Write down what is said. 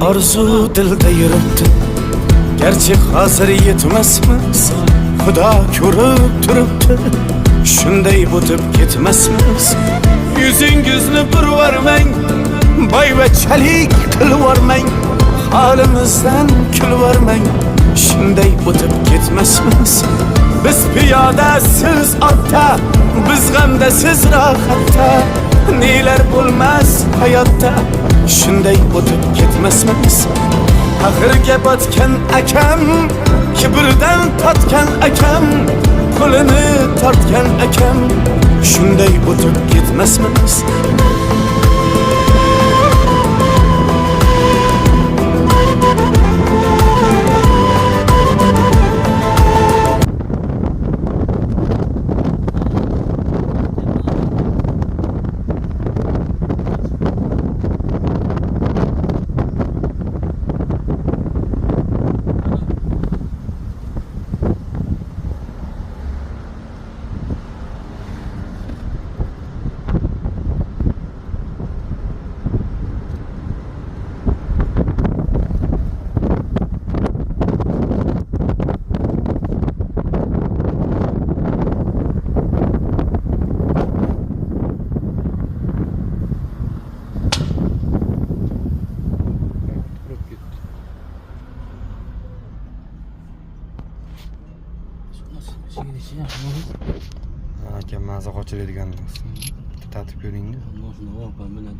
Arzu dilda yuribdi, gerçi hozir yetmasmiz. Xudo ko'rib turibdi, shunday o'tib ketmasmiz. Yuzingizni burvarmang, boyvachalik qilvormang, holimizdan kulvormang, shunday o'tib ketmasmiz. Biz piyoda, siz otda, biz g'amda, siz rohatda. Nelar bo'lmas hayotda, shunday o'tib ketmasmiz. Axirga botgan akam, kibrdan totgan akam, qo'lini tortgan akam, shunday o'tib ketmasmiz. Aka maza qochiradigan tartib ko'ring-da. Mashina bilan